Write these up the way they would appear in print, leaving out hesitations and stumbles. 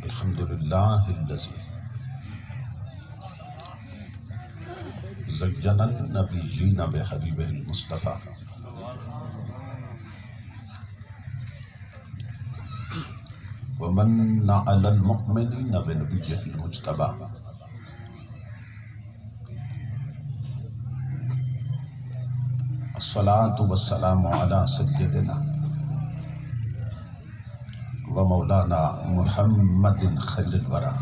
الحمد لله الذي زين النبيين بحبيبه المصطفى ومن على المؤمنين بنبيه المجتبى الصلاة والسلام على سيدنا ومولانا محمد خير الورى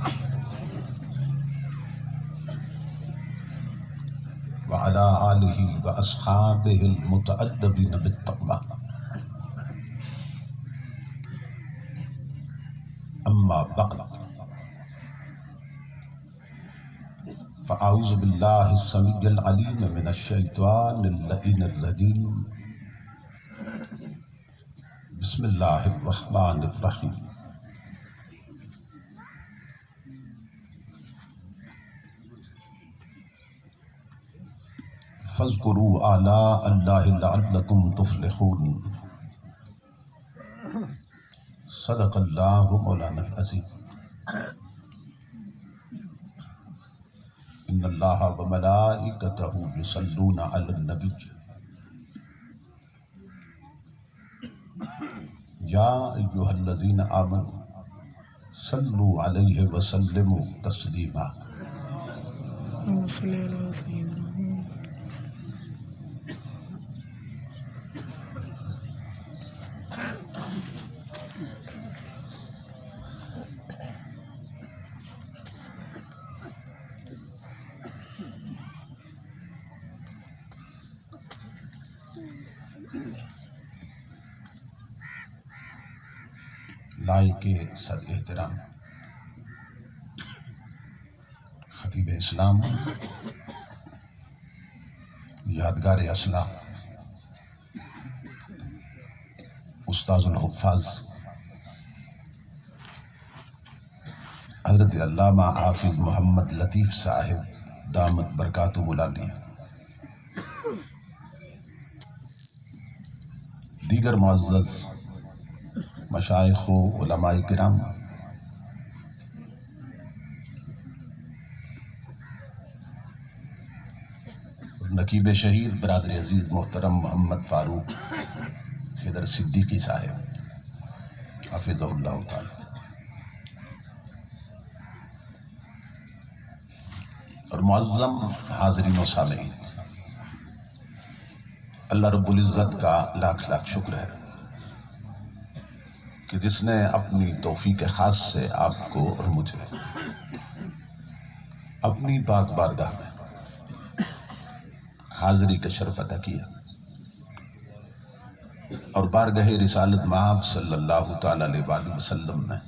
وعلى آله وأصحابه المتأدبين بالتقوى أما بعد فأعوذ بالله السميع العليم من الشيطان اللعين الرجيم بسم الله الرحمن الرحيم فاذكروا آلاء الله لعلكم تفلحون صدق الله مولانا العظيم إن الله وملائكته يصلون على النبي يا أيها الذين آمنوا صلوا عليه وسلموا تسليما اللهم صل على سيدنا محمد. لائق سر احترام خطیب اسلام، یادگار اسلاف، استاذ الحفاظ حضرت علامہ حافظ محمد لطیف صاحب دامت برکاتہ العالیہ، دیگر معزز مشائخ و علماء کرام، نقیب شہیر برادر عزیز محترم محمد فاروق خضر صدیقی صاحب حفظہ اللہ تعالی، اور معظم حاضرین و سامعین، اللہ رب العزت کا لاکھ لاکھ شکر ہے کہ جس نے اپنی توفیق خاص سے آپ کو اور مجھے اپنی پاک بارگاہ میں حاضری کا شرف عطا کیا، اور بارگاہ رسالت مآب صلی اللہ تعالی علیہ وآلہ وسلم میں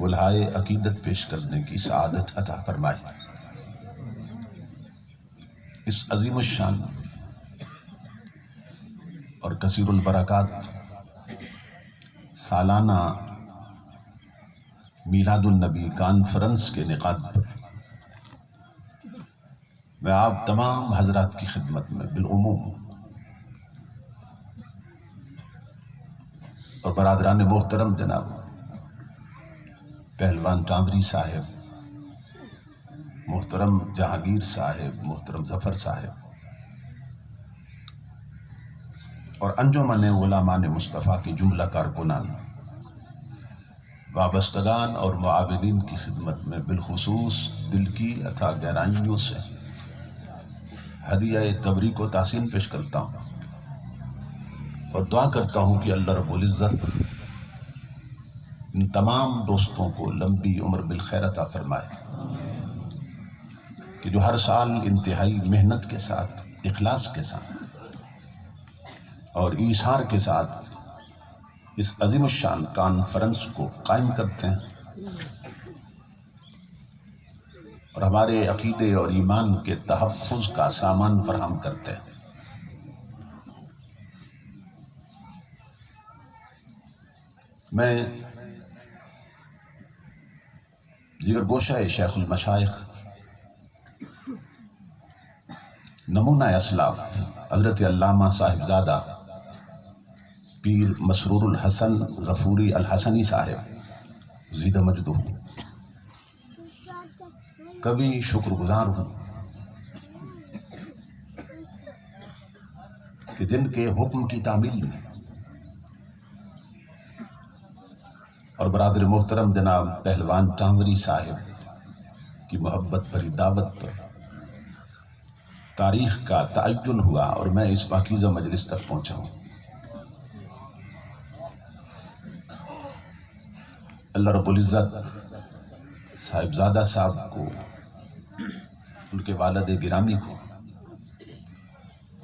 گلہائے عقیدت پیش کرنے کی سعادت عطا فرمائی۔ اس عظیم الشان اور کثیر البرکات سالانہ میلاد النبی کانفرنس کے انعقاد پر میں آپ تمام حضرات کی خدمت میں بالعموم اور برادران محترم جناب پہلوان ٹامری صاحب، محترم جہانگیر صاحب، محترم ظفر صاحب، اور انجمن غلامان مصطفیٰ کے جملہ کارکنان، وابستگان اور معاونین کی خدمت میں بالخصوص دل کی عطا گہرائیوں سے ہدیہ تبریک و تحسین پیش کرتا ہوں، اور دعا کرتا ہوں کہ اللہ رب العزت ان تمام دوستوں کو لمبی عمر بالخیر عطا فرمائے، کہ جو ہر سال انتہائی محنت کے ساتھ، اخلاص کے ساتھ اور ایثار کے ساتھ اس عظیم الشان کانفرنس کو قائم کرتے ہیں، اور ہمارے عقیدے اور ایمان کے تحفظ کا سامان فراہم کرتے ہیں۔ میں جگر گوشہ شیخ المشائخ، نمونہ اسلاف حضرت علامہ صاحبزادہ پیر مسرور الحسن غفوری الحسنی صاحب زیدہ مجد ہوں، کبھی شکر گزار ہوں کہ جن کے حکم کی تعمیل میں اور برادر محترم جناب پہلوان ٹانگری صاحب کی محبت بھری دعوت پر تاریخ کا تعین ہوا اور میں اس پاکیزہ مجلس تک پہنچا ہوں۔ اللہ رب العزت صاحبزادہ صاحب کو، ان کے والد گرامی کو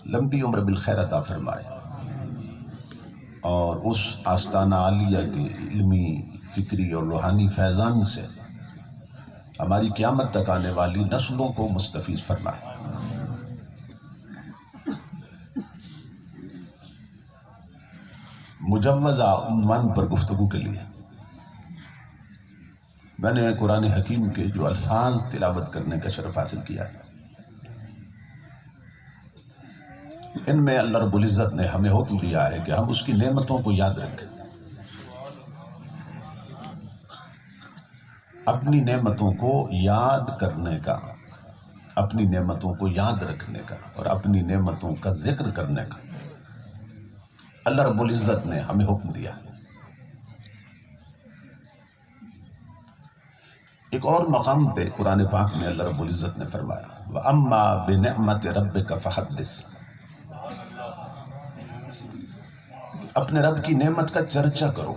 لمبی عمر بالخیر عطا فرمائے اور اس آستانہ عالیہ کے علمی، فکری اور روحانی فیضان سے ہماری قیامت تک آنے والی نسلوں کو مستفیض فرمائے۔ مجوزہ عنوان پر گفتگو کے لیے میں نے قرآن حکیم کے جو الفاظ تلاوت کرنے کا شرف حاصل کیا ہے، ان میں اللہ رب العزت نے ہمیں حکم دیا ہے کہ ہم اس کی نعمتوں کو یاد رکھیں، اپنی نعمتوں کو یاد کرنے کا، اپنی نعمتوں کو یاد رکھنے کا اور اپنی نعمتوں کا ذکر کرنے کا اللہ رب العزت نے ہمیں حکم دیا۔ ایک اور مقام پہ قرآن پاک میں اللہ رب العزت نے فرمایا وَأَمَّا بِنِعْمَةِ رَبِّكَ فَحَدِّثْ، اپنے رب کی نعمت کا چرچا کرو۔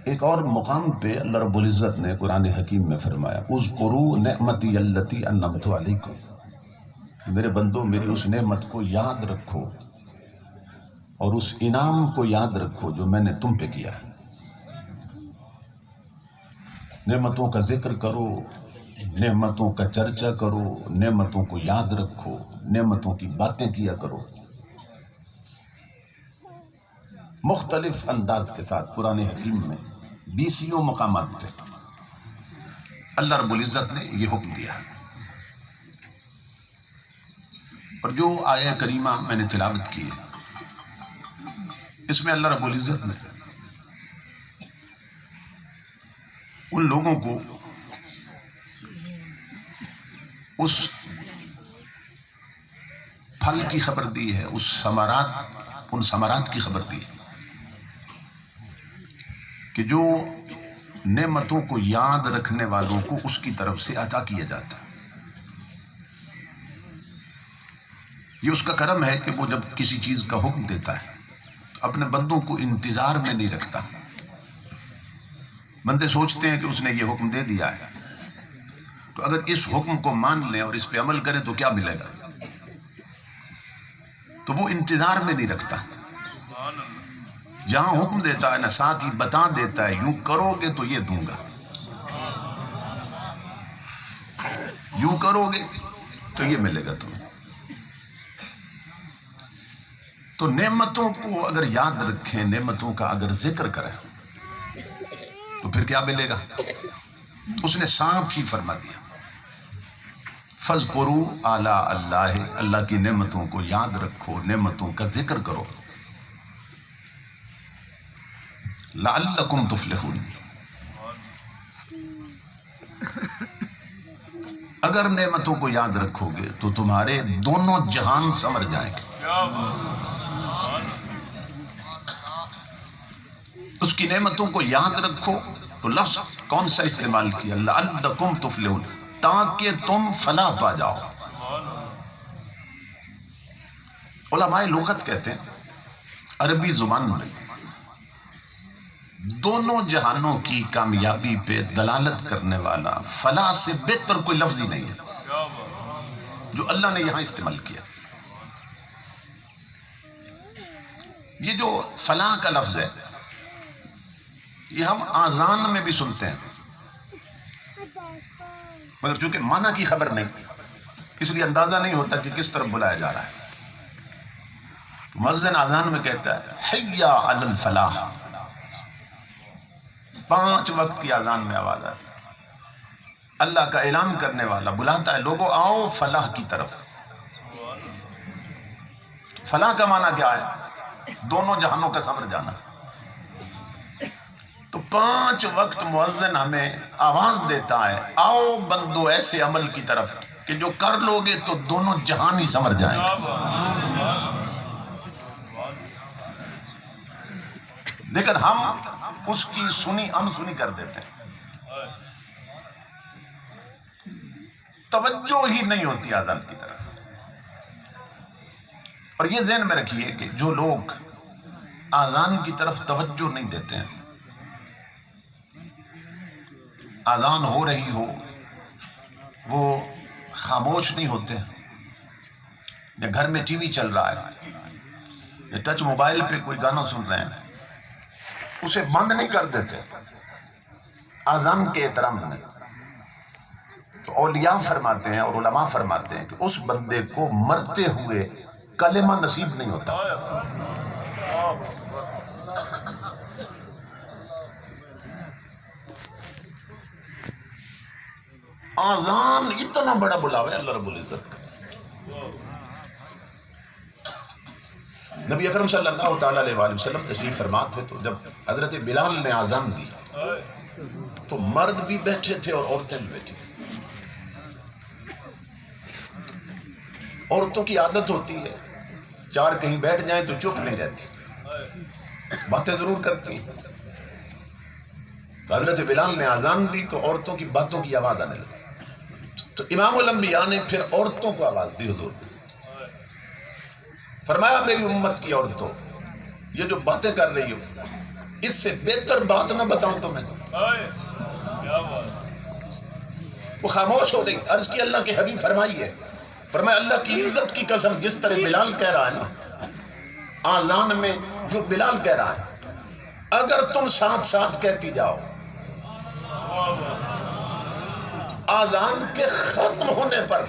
ایک اور مقام پہ اللہ رب العزت نے قرآن حکیم میں فرمایا اذکروا نعمتی التی انعمت علیکم، میرے بندو میری اس نعمت کو یاد رکھو اور اس انعام کو یاد رکھو جو میں نے تم پہ کیا ہے۔ نعمتوں کا ذکر کرو، نعمتوں کا چرچا کرو، نعمتوں کو یاد رکھو، نعمتوں کی باتیں کیا کرو۔ مختلف انداز کے ساتھ قرآن حکیم میں 20 مقامات پہ اللہ رب العزت نے یہ حکم دیا، اور جو آیہ کریمہ میں نے تلاوت کی ہے اس میں اللہ رب العزت نے ان لوگوں کو اس پھل کی خبر دی ہے، ان ثمرات کی خبر دی ہے کہ جو نعمتوں کو یاد رکھنے والوں کو اس کی طرف سے عطا کیا جاتا ہے۔ یہ اس کا کرم ہے کہ وہ جب کسی چیز کا حکم دیتا ہے تو اپنے بندوں کو انتظار میں نہیں رکھتا۔ بندے سوچتے ہیں کہ اس نے یہ حکم دے دیا ہے تو اگر اس حکم کو مان لیں اور اس پہ عمل کریں تو کیا ملے گا، تو وہ انتظار میں نہیں رکھتا۔ جہاں حکم دیتا ہے نا ساتھ ہی بتا دیتا ہے یوں کرو گے تو یہ دوں گا، یوں کرو گے تو یہ ملے گا تمہیں۔ تو نعمتوں کو اگر یاد رکھیں، نعمتوں کا اگر ذکر کریں تو پھر کیا ملے گا؟ تو اس نے صاف ہی فرما دیا فَاذْكُرُوا آلَاءَ اللَّهِ، اللہ کی نعمتوں کو یاد رکھو، نعمتوں کا ذکر کرو، لَعَلَّكُمْ تُفْلِحُونَ، اگر نعمتوں کو یاد رکھو گے تو تمہارے دونوں جہان سمر جائیں گے۔ اس کی نعمتوں کو یاد رکھو تو لفظ کون سا استعمال کیا؟ لَعَلَّكُمْ تُفْلِحُونَ، تاکہ تم فلاح پا جاؤ۔ علماء لغت کہتے ہیں عربی زبان میں دونوں جہانوں کی کامیابی پہ دلالت کرنے والا فلاح سے بہتر کوئی لفظ ہی نہیں ہے جو اللہ نے یہاں استعمال کیا۔ یہ جو فلاح کا لفظ ہے یہ ہم آذان میں بھی سنتے ہیں، مگر چونکہ معنی کی خبر نہیں اس لیے اندازہ نہیں ہوتا کہ کس طرف بلایا جا رہا ہے۔ مؤذن آذان میں کہتا ہے حی علی الفلاح، 5 وقت کی آذان میں آواز آتی ہے، اللہ کا اعلان کرنے والا بلاتا ہے لوگوں آؤ فلاح کی طرف۔ فلاح کا معنی کیا ہے؟ دونوں جہانوں کا سمر جانا۔ تو 5 وقت مؤذن ہمیں آواز دیتا ہے، آؤ بندو ایسے عمل کی طرف کہ جو کر لوگے تو دونوں جہان ہی سنور جائیں گے۔ لیکن ہم اس کی سنی انسنی کر دیتے ہیں، توجہ ہی نہیں ہوتی آذان کی طرف۔ اور یہ ذہن میں رکھیے کہ جو لوگ آذان کی طرف توجہ نہیں دیتے ہیں، آذان ہو رہی ہو وہ خاموش نہیں ہوتے، یا گھر میں ٹی وی چل رہا ہے یا ٹچ موبائل پہ کوئی گانا سن رہے ہیں، اسے بند نہیں کر دیتے آذان کے احترام میں۔ تو اولیاء فرماتے ہیں اور علماء فرماتے ہیں کہ اس بندے کو مرتے ہوئے کلمہ نصیب نہیں ہوتا۔ آذان اتنا بڑا بلاوا ہے اللہ رب العزت کا۔ نبی اکرم صلی اللہ تعالی علیہ وآلہ وسلم تشریف فرما تھے تو جب حضرت بلال نے آذان دی تو مرد بھی بیٹھے تھے اور عورتیں بھی بیٹھی تھی۔ عورتوں کی عادت ہوتی ہے 4 کہیں بیٹھ جائیں تو چپ نہیں رہتی، باتیں ضرور کرتی ہیں۔ تو حضرت بلال نے آذان دی تو عورتوں کی باتوں کی آواز آنے لگی، تو امام الانبیاء نے پھر عورتوں کو آواز دی حضور نے، فرمایا میری امت کی عورتوں، یہ جو باتیں کر رہی ہو اس سے بہتر بات نہ بتاؤں تمہیں؟ وہ خاموش ہو گئی۔ عرض کی اللہ کے حبیب فرمائیے، فرمایا اللہ کی عزت کی قسم جس طرح بلال کہہ رہا ہے نا آذان میں، جو بلال کہہ رہا ہے اگر تم ساتھ ساتھ کہتی جاؤ، آذان کے ختم ہونے پر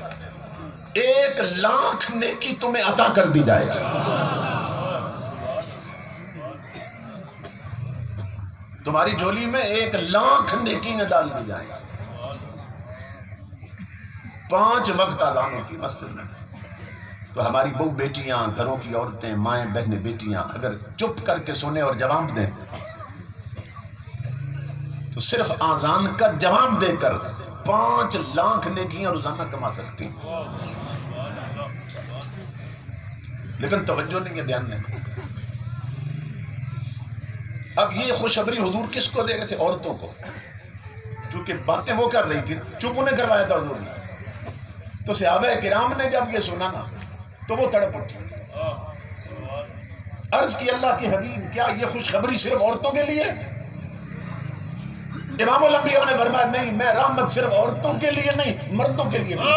1,00,000 نیکی تمہیں عطا کر دی جائے گی۔ تمہاری جھولی میں 1,00,000 نیکی نہ ڈال دی جائے گی۔ 5 وقت آذان ہوتی مسجد میں، تو ہماری بہو بیٹیاں، گھروں کی عورتیں، مائیں بہنیں بیٹیاں اگر چپ کر کے سنیں اور جواب دیں تو صرف آذان کا جواب دے کر 5,00,000 نیکیاں روزانہ کما سکتی ہیں۔ لیکن توجہ نہیں ہے، دھیان نہیں۔ اب یہ خوشخبری حضور کس کو دے رہے تھے؟ عورتوں کو، کیونکہ باتیں وہ کر رہی تھی، چپ انہیں کروایا تھا حضور نے۔ تو صحابہ کرام نے جب یہ سنا نا تو وہ تڑپ اٹھے، عرض کی اللہ کے حبیب کیا یہ خوشخبری صرف عورتوں کے لیے؟ امام الانبیاء نے فرمایا نہیں، میں رحمت صرف عورتوں کے لیے نہیں، مردوں کے لیے بھی،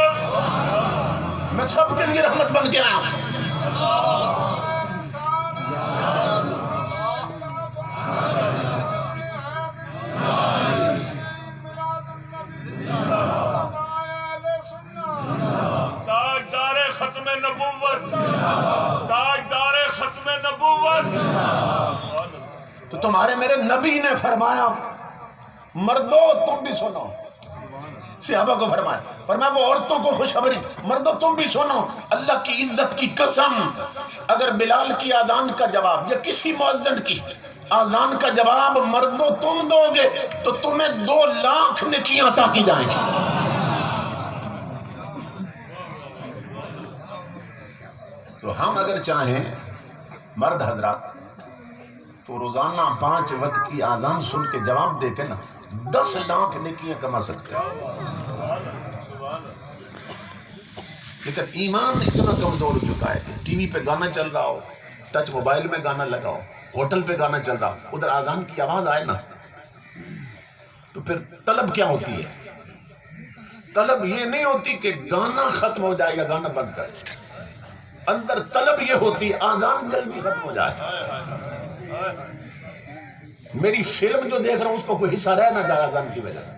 میں سب کے لیے رحمت بن کے آیا ہوں۔ تاجدار ختم نبوت، تاجدار ختم نبوت۔ تو تمہارے میرے نبی نے فرمایا مردوں تم بھی سنو، صحابہ کو فرمایا وہ عورتوں کو خوشخبری، مردوں تم بھی سنو، اللہ کی عزت کی قسم اگر بلال کی آذان کا جواب یا کسی مؤذن کی آذان کا جواب مردوں تم دو گے تو تمہیں 2,00,000 نیکیاں عطا کی جائیں گی۔ تو ہم اگر چاہیں مرد حضرات تو روزانہ 5 وقت کی آذان سن کے جواب دے کے نا 10,00,000 نیکیاں کما سکتے ہیں۔ لیکن ایمان اتنا کمزور ہو چکا ہے کہ ٹی وی پہ گانا چل رہا ہو، ٹچ موبائل میں گانا لگاؤ، ہوٹل پہ گانا چل رہا ہو، ادھر آذان کی آواز آئے نا تو پھر طلب کیا ہوتی ہے؟ طلب یہ نہیں ہوتی کہ گانا ختم ہو جائے یا گانا بند کر، اندر طلب یہ ہوتی ہے آذان جلدی ختم ہو جائے، میری فلم جو دیکھ رہا ہوں اس کو کوئی حصہ رہ نہ جائے آذان کی وجہ سے،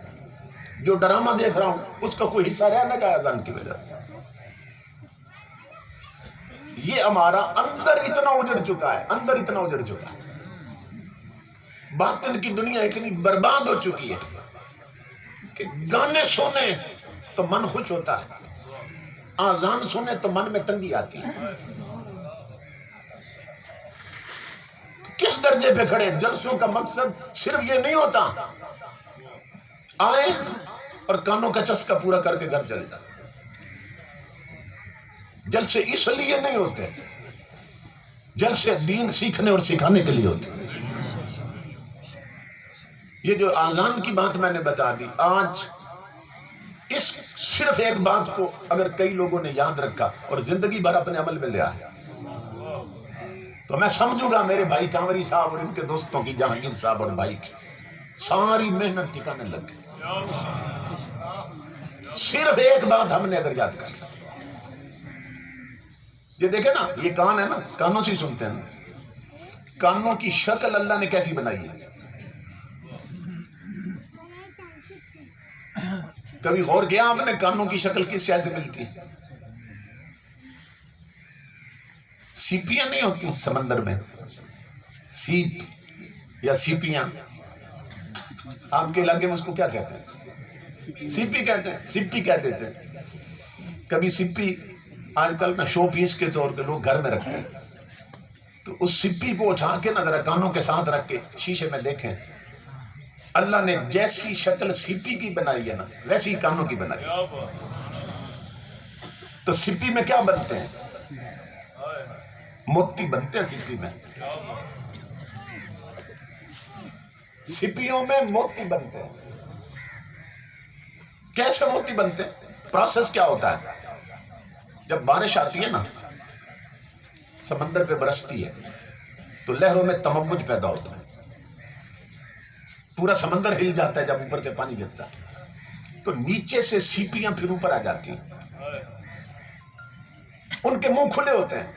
جو ڈرامہ دیکھ رہا ہوں اس کا کوئی حصہ رہ نہ جائے آذان کی وجہ سے۔ یہ ہمارا اندر اتنا اجڑ چکا ہے، اندر اتنا اجڑ چکا ہے، باطن کی دنیا اتنی برباد ہو چکی ہے کہ گانے سنے تو من خوش ہوتا ہے، آذان سنے تو من میں تنگی آتی ہے۔ کس درجے پہ کھڑے. جلسوں کا مقصد صرف یہ نہیں ہوتا آئے اور کانوں کا چسکا پورا کر کے گھر چلے جائیں. جلسے اس لیے نہیں ہوتے، جلسے دین سیکھنے اور سکھانے کے لیے ہوتے. یہ جو آذان کی بات میں نے بتا دی، آج اس صرف ایک بات کو اگر کئی لوگوں نے یاد رکھا اور زندگی بھر اپنے عمل میں لیا ہے تو میں سمجھوں گا میرے بھائی چاوری صاحب اور ان کے دوستوں کی، جہانگیر صاحب اور بھائی کی ساری محنت ٹھکانے لگ گئی. صرف ایک بات ہم نے اگر یاد کر لی، یہ دیکھیں نا، یہ کان ہے نا، کانوں سے ہی سنتے ہیں نا. کانوں کی شکل اللہ نے کیسی بنائی ہے؟ کبھی غور کیا آپ نے کانوں کی شکل کس شے سے ملتی ہے؟ سیپیاں نہیں ہوتی سمندر میں، سیپ یا سیپیاں، آپ کے علاقے میں اس کو کیا کہتے ہیں؟ سیپی کہتے ہیں، سپی کہتے تھے. کبھی سپی آج کل نا شو پیس کے طور پہ لوگ گھر میں رکھتے ہیں، تو اس سپی کو اٹھا کے نا ذرا کانوں کے ساتھ رکھ کے شیشے میں دیکھیں، اللہ نے جیسی شکل سپی کی بنائی ہے نا ویسی کانوں کی بنائی. تو سپی میں کیا بنتے ہیں؟ موتی بنتے ہیں سپی میں. سپیوں میں موتی بنتے ہیں. کیسے موتی بنتے ہیں؟ پروسیس کیا ہوتا ہے؟ جب بارش آتی ہے نا، سمندر پہ برستی ہے تو لہروں میں تموج پیدا ہوتا ہے، پورا سمندر ہل جاتا ہے. جب اوپر سے پانی گرتا ہے تو نیچے سے سیپیاں پھر اوپر آ جاتی ہیں، ان کے منہ کھلے ہوتے ہیں.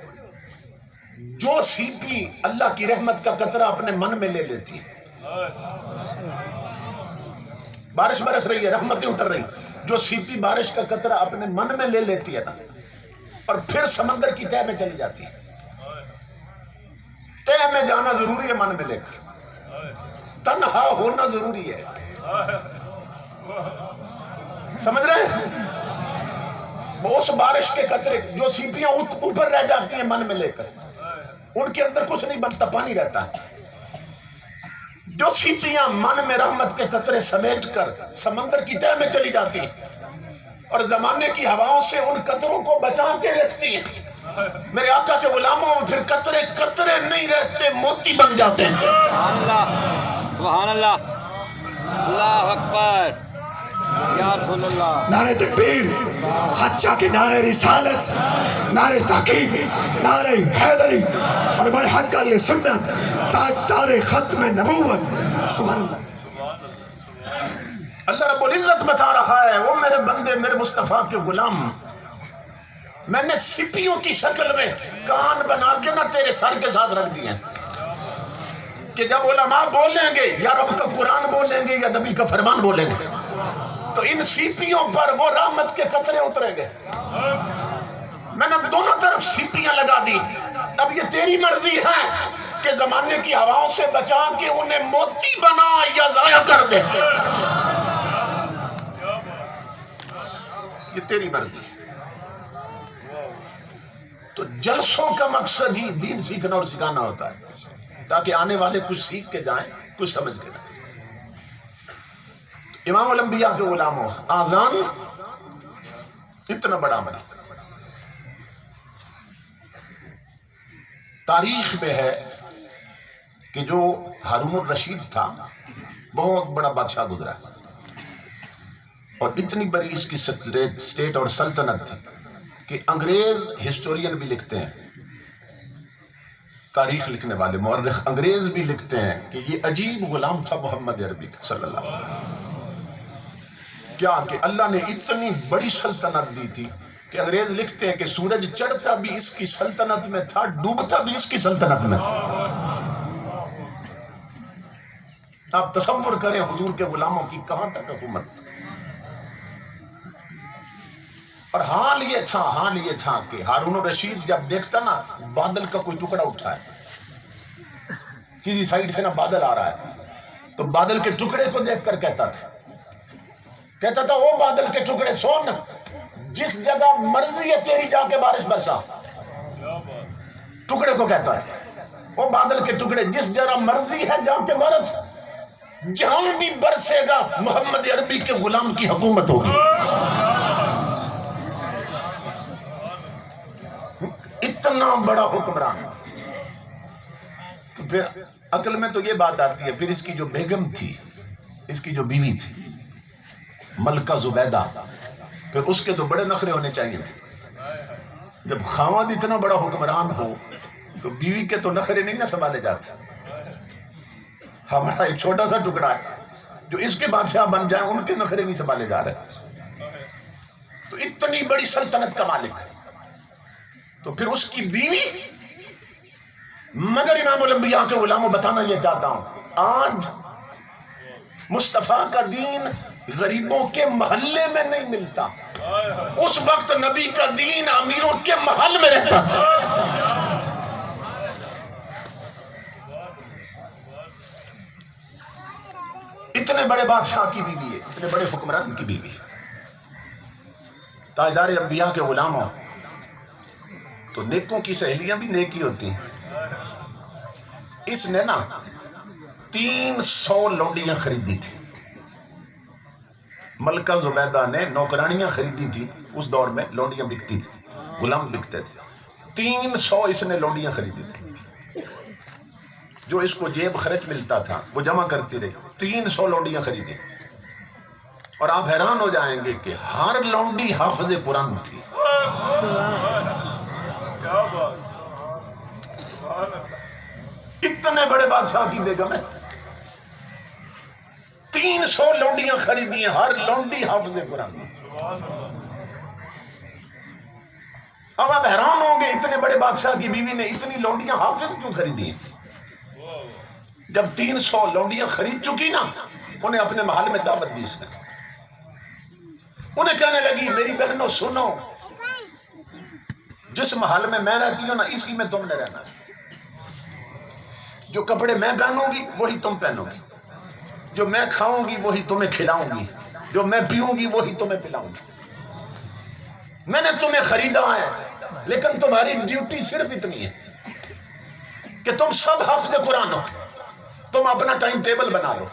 جو سیپی اللہ کی رحمت کا قطرہ اپنے من میں لے لیتی ہے، بارش برس رہی ہے، رحمتیں اتر رہی، جو سیپی بارش کا قطرہ اپنے من میں لے لیتی ہے نا اور پھر سمندر کی تہہ میں چلی جاتی ہے. تہہ میں جانا ضروری ہے، من میں لے کر تنہا ہونا ضروری ہے. سمجھ رہے ہیں؟ وہ اس بارش کے قطرے جو سیپیاں اوپر رہ جاتی ہیں من میں لے کر، ان کے اندر کچھ نہیں بنتا، پانی رہتا ہے. جو سیپیاں من میں رحمت کے قطرے سمیٹ کر سمندر کی تہہ میں چلی جاتی ہیں اور زمانے کی ہواؤں سے ان قطروں کو بچا کے رکھتی ہیں، میرے آقا کے غلاموں میں پھر قطرے قطرے نہیں رہتے، موتی بن جاتے ہیں. سبحان اللہ، اللہ اکبر، یا رسول اللہ. نعرہ تکبیر، حجہ کی نعرہ رسالت، نعرہ تحقیق، نعرہ حیدری اور بڑے حق علیہ سنت، تاجدار ختم نبوت. سبحان اللہ. اللہ رب العزت بتا رہا ہے، وہ میرے بندے، میرے مصطفیٰ کے غلام، میں نے سپیوں کی شکل میں کان بنا کے نہ تیرے سر کے ساتھ رکھ دیے کہ جب علماء بولیں گے یا رب کا قرآن بولیں گے یا نبی کا فرمان بولیں گے تو ان سیپیوں پر وہ رحمت کے قطرے اتریں گے. میں نے دونوں طرف سیپیاں لگا دی. اب یہ تیری مرضی ہے کہ زمانے کی ہواؤں سے بچا کے انہیں موتی بنا یا ضائع کر دے، یہ تیری مرضی ہے. تو جلسوں کا مقصد ہی دین سیکھنا اور سکھانا ہوتا ہے تاکہ آنے والے کچھ سیکھ کے جائیں، کچھ سمجھ کے جائیں. امام الانبیاء کے غلاموں، آذان اتنا بڑا عمل تاریخ میں ہے کہ جو ہارون الرشید تھا بہت بڑا بادشاہ گزرا اور اتنی بڑی اس کی سٹیٹ اور سلطنت تھی کہ انگریز ہسٹورین بھی لکھتے ہیں، تاریخ لکھنے والے مورخ انگریز بھی لکھتے ہیں کہ یہ عجیب غلام تھا محمد عربی صلی اللہ علیہ وسلم. کیا کہ اللہ نے اتنی بڑی سلطنت دی تھی کہ انگریز لکھتے ہیں کہ سورج چڑھتا بھی اس کی سلطنت میں تھا، ڈوبتا بھی اس کی سلطنت میں تھا. آپ تصور کریں حضور کے غلاموں کی کہاں تک حکومت. اور حال یہ تھا کہ ہارون الرشید جب دیکھتا نا بادل کا کوئی ٹکڑا اٹھا ہے، کسی سائیڈ سے نا بادل آ رہا ہے، تو بادل کے ٹکڑے کو دیکھ کر کہتا تھا وہ بادل کے ٹکڑے سن، جس جگہ مرضی ہے تیری جا کے بارش برسا. ٹکڑے کو کہتا ہے وہ بادل کے ٹکڑے جس جرا مرضی ہے جا کے برس، جہاں بھی برسے گا محمد عربی کے غلام کی حکومت ہوگی۔ اتنا بڑا حکمران۔ تو پھر عقل میں تو یہ بات آتی ہے، پھر اس کی جو بیگم تھی، اس کی جو بیوی تھی ملکہ زبیدہ، پھر اس کے تو بڑے نخرے ہونے چاہیے تھے۔ جب خاوند اتنا بڑا حکمران ہو تو بیوی کے تو نخرے نہیں نہ سنبھالے جاتے۔ ہمارا ایک چھوٹا سا ٹکڑا ہے جو اس کے بادشاہ بن جائیں، ان کے نخرے نہیں سنبھالے جا رہے۔ تو اتنی بڑی سلطنت کا مالک، تو پھر اس کی بیوی۔ مگر امام الانبیاء کے غلاموں بتانا یہ چاہتا ہوں، آج مصطفیٰ کا دین غریبوں کے محلے میں نہیں ملتا، اس وقت نبی کا دین امیروں کے محل میں رہتا تھا۔ اتنے بڑے بادشاہ کی بیوی ہے، اتنے بڑے حکمران کی بیوی، تاجدار انبیاء کے غلاموں۔ تو نیکوں کی سہیلیاں بھی نیکی ہوتی ہیں۔ اس نے نا 300 لونڈیاں خریدی تھی۔ ملکہ زبیدہ نے نوکرانیاں خریدی تھی، اس دور میں لونڈیاں بکتی تھی، غلام بکتے تھے۔ 300 اس نے لونڈیاں خریدی تھی، جو اس کو جیب خرچ ملتا تھا وہ جمع کرتی رہی۔ 300 لونڈیاں خریدی، اور آپ حیران ہو جائیں گے کہ ہر لونڈی حافظ قرآن تھی۔ اتنے بڑے بادشاہ کی بیگم ہے، 300 لونڈیاں خریدی ہیں، ہر لونڈی حافظ قرآن۔ اب آپ حیران ہوں گے اتنے بڑے بادشاہ کی بیوی نے اتنی لونڈیاں حافظ کیوں خریدی ہیں؟ جب 300 لونڈیاں خرید چکی نا، انہیں اپنے محل میں دعوت دی اس نے۔ انہیں کہنے لگی میری بہنوں سنو، جس محل میں میں رہتی ہوں نا اسی میں تم نے رہنا ہے۔ جو کپڑے میں پہنوں گی وہی تم پہنو گی، جو میں کھاؤں گی وہی تمہیں کھلاؤں گی، جو میں پیوں گی وہی تمہیں پلاؤں گی۔ میں نے تمہیں خریدا ہے، لیکن تمہاری ڈیوٹی صرف اتنی ہے کہ تم سب حافظ قرآن ہو۔ تم اپنا ٹائم ٹیبل بنا لو،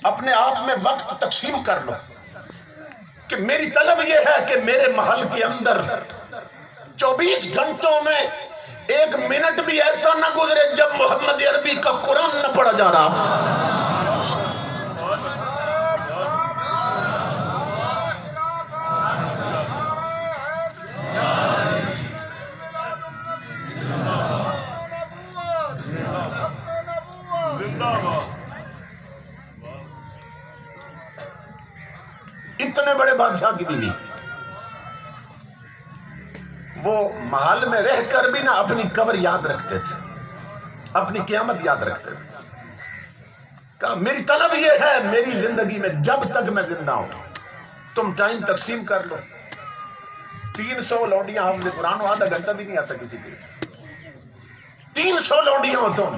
اپنے آپ میں وقت تقسیم کر لو، کہ میری طلب یہ ہے کہ میرے محل کے اندر 24 گھنٹوں میں 1 منٹ بھی ایسا نہ گزرے جب محمد عربی کا قرآن نہ پڑھا جا رہا۔ اتنے بڑے بادشاہ کی بیوی، وہ محل میں رہ کر بھی نہ اپنی قبر یاد رکھتے تھے، اپنی قیامت یاد رکھتے تھے۔ کہا میری طلب یہ ہے میری زندگی میں جب تک میں زندہ ہوں تم ٹائم تقسیم کر لو۔ 300 لونڈیاں حافظ قرآن، آدھا گھنٹہ بھی نہیں آتا کسی کے، 300 لونڈیاں ہو، تم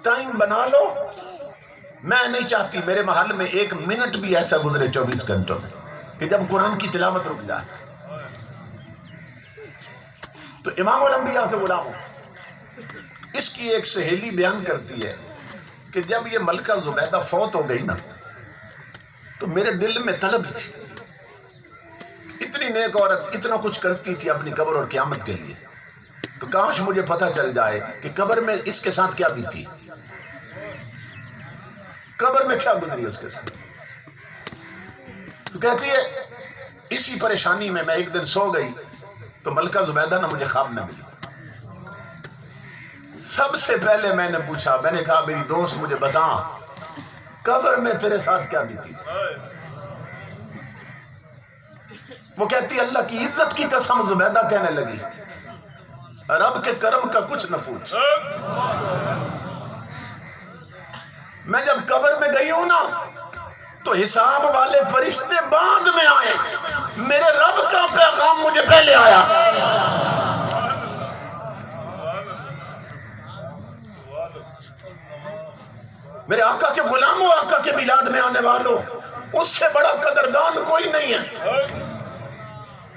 ٹائم بنا لو۔ میں نہیں چاہتی میرے محل میں 1 منٹ بھی ایسا گزرے 24 گھنٹوں میں کہ جب قرآن کی تلاوت رک جائے۔ تو امام الانبیاء کے غلاموں، اس کی ایک سہیلی بیان کرتی ہے کہ جب یہ ملکہ زبیدہ فوت ہو گئی نا تو میرے دل میں طلب تھی، اتنی نیک عورت اتنا کچھ کرتی تھی اپنی قبر اور قیامت کے لیے، تو کاش مجھے پتہ چل جائے کہ قبر میں اس کے ساتھ کیا بیتی، قبر میں کیا گزری اس کے ساتھ۔ تو کہتی ہے اسی پریشانی میں ایک دن سو گئی تو ملکہ زبیدہ نہ مجھے خواب میں ملی۔ سب سے پہلے میں نے پوچھا، میں نے کہا میری دوست مجھے بتا قبر میں تیرے ساتھ کیا بیتی تھی؟ وہ کہتی اللہ کی عزت کی قسم، زبیدہ کہنے لگی رب کے کرم کا کچھ نہ پوچھ، میں جب قبر میں گئی ہوں نا تو حساب والے فرشتے بعد میں آئے، میرے رب کا پیغام مجھے پہلے آیا۔ میرے آقا کے غلاموں، آقا کے میلاد میں آنے والوں، اس سے بڑا قدردان کوئی نہیں ہے۔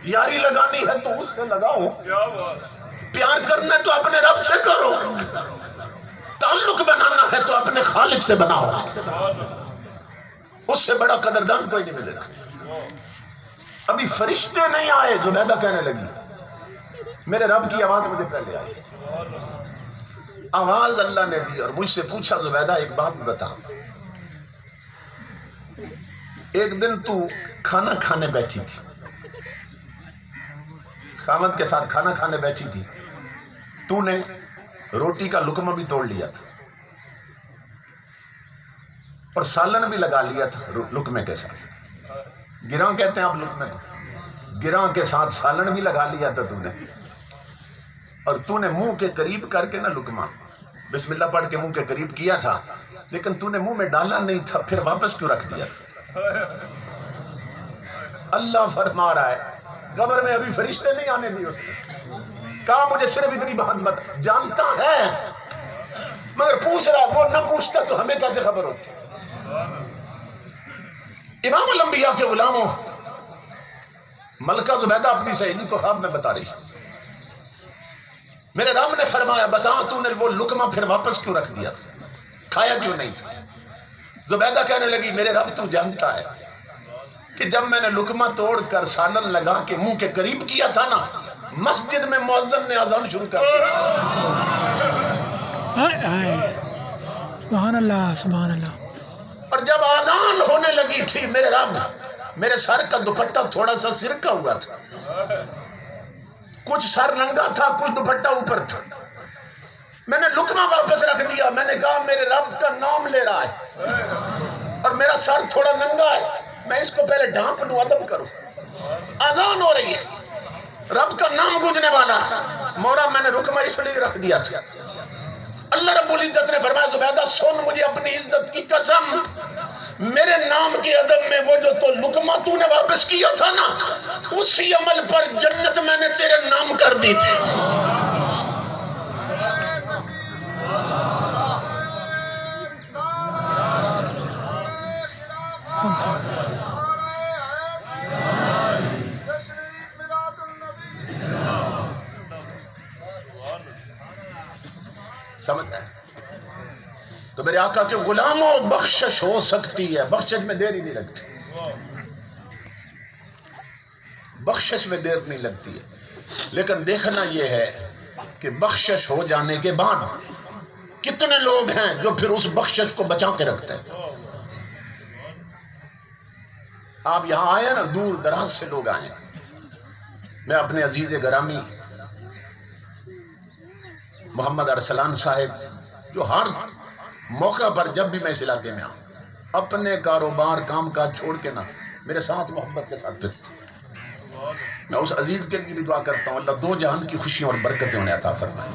یاری لگانی ہے تو اس سے لگاؤ، پیار پیار کرنا ہے تو اپنے رب سے کرو، تعلق بنانا ہے تو اپنے خالق سے بناؤ، اس سے بڑا قدردان کوئی نہیں ملے گا۔ ابھی فرشتے نہیں آئے، زبیدہ کہنے لگی میرے رب کی آواز مجھے پہلے آئی، آواز اللہ نے دی اور مجھ سے پوچھا زبیدہ ایک بات بتا، ایک دن تو کھانا کھانے بیٹھی تھی، خامد کے ساتھ کھانا کھانے بیٹھی تھی، تو نے روٹی کا لقمہ بھی توڑ لیا تھا اور سالن بھی لگا لیا تھا لقمے کے ساتھ، گراں کہتے ہیں آپ لقمے کو، گراں کے ساتھ سالن بھی لگا لیا تھا تو نے، اور تو نے منہ کے قریب کر کے نا لقمہ بسم اللہ پڑھ کے منہ کے قریب کیا تھا، لیکن تو نے منہ میں ڈالا نہیں تھا، پھر واپس کیوں رکھ دیا تھا؟ اللہ فرما رہا ہے قبر میں ابھی فرشتے نہیں آنے دی، اس نے کہا مجھے صرف اتنی بات بتا، جانتا ہے مگر پوچھ رہا، وہ نہ پوچھتا تو ہمیں کیسے خبر ہوتی؟ امام الانبیاء کے غلاموں، ملکہ زبیدہ اپنی سہیلی کو خواب میں بتا رہی، میرے رب نے فرمایا بتا تو نے وہ لقمہ پھر واپس کیوں رکھ دیا تھا، کھایا کیوں نہیں تھا؟ زبیدہ کہنے لگی میرے رب تو جانتا ہے کہ جب میں نے لقمہ توڑ کر سالن لگا کے منہ کے قریب کیا تھا نا، مسجد میں مؤذن نے اذان شروع کر دیا، سبحان اللہ سبحان اللہ۔ اور جب اذان ہونے لگی تھی میرے رب، میرے سر کا دوپٹہ تھوڑا سا سرکا ہوا تھا، کچھ سر ننگا تھا کچھ دوپٹہ اوپر تھا، میں نے لقمہ واپس رکھ دیا، میں نے کہا میرے رب کا نام لے رہا ہے اور میرا سر تھوڑا ننگا ہے، میں اس کو پہلے ڈھانپ لوں ادب کروں، اذان ہو رہی ہے رب کا نام گونجنے والا، مورا میں نے لقمہ اس لیے رکھ دیا تھا۔ اللہ رب العزت نے فرمایا زبیدہ سن مجھے اپنی عزت کی قسم، میرے نام کے ادب میں وہ جو تو لقمہ تو نے واپس کیا تھا نا، اسی عمل پر جنت میں نے تیرے نام کر دی تھی۔ سمجھ رہے ہیں؟ تو میرے آقا کے غلاموں بخشش ہو سکتی ہے، بخشش میں دیر ہی نہیں لگتی، بخشش میں دیر نہیں لگتی ہے، لیکن دیکھنا یہ ہے کہ بخشش ہو جانے کے بعد کتنے لوگ ہیں جو پھر اس بخشش کو بچا کے رکھتے ہیں۔ آپ یہاں آئے نا، دور دراز سے لوگ آئے، میں اپنے عزیز گرامی محمد ارسلان صاحب جو ہر موقع پر جب بھی میں اس علاقے میں آؤں اپنے کاروبار کام کاج چھوڑ کے نا میرے ساتھ محبت کے ساتھ پھرتے، میں اس عزیز کے لیے بھی دعا کرتا ہوں اللہ دو جہان کی خوشیاں اور برکتیں انہیں عطا فرمائے۔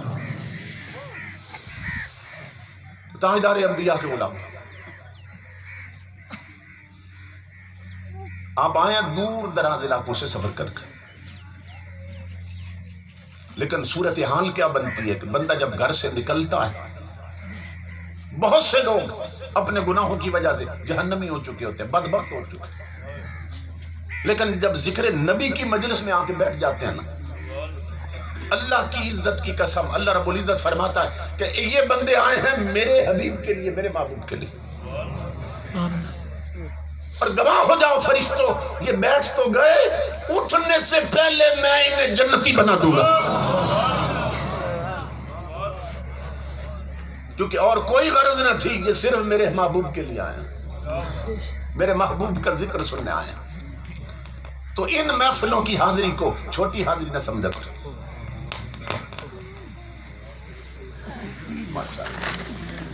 تاجدار انبیاء کے غلام، آپ آئے دور دراز علاقوں سے سفر کر کے، لیکن صورتحال کیا بنتی ہے کہ بندہ جب گھر سے نکلتا ہے، بہت سے لوگ اپنے گناہوں کی وجہ سے جہنمی ہو چکے ہوتے ہیں، بدبخت ہو چکے ہیں، لیکن جب ذکر نبی کی مجلس میں آ کے بیٹھ جاتے ہیں نا، اللہ کی عزت کی قسم اللہ رب العزت فرماتا ہے کہ یہ بندے آئے ہیں میرے حبیب کے لیے، میرے محبوب کے لیے، اور گواہ ہو جاؤ فرشتوں یہ بیٹھ تو گئے، اٹھنے سے پہلے میں انہیں جنتی بنا دوں گا، کیونکہ اور کوئی غرض نہ تھی، یہ صرف میرے محبوب کے لیے آئے، میرے محبوب کا ذکر سننے آئے، تو ان محفلوں کی حاضری کو چھوٹی حاضری نہ سمجھا کرو۔ ماشاءاللہ۔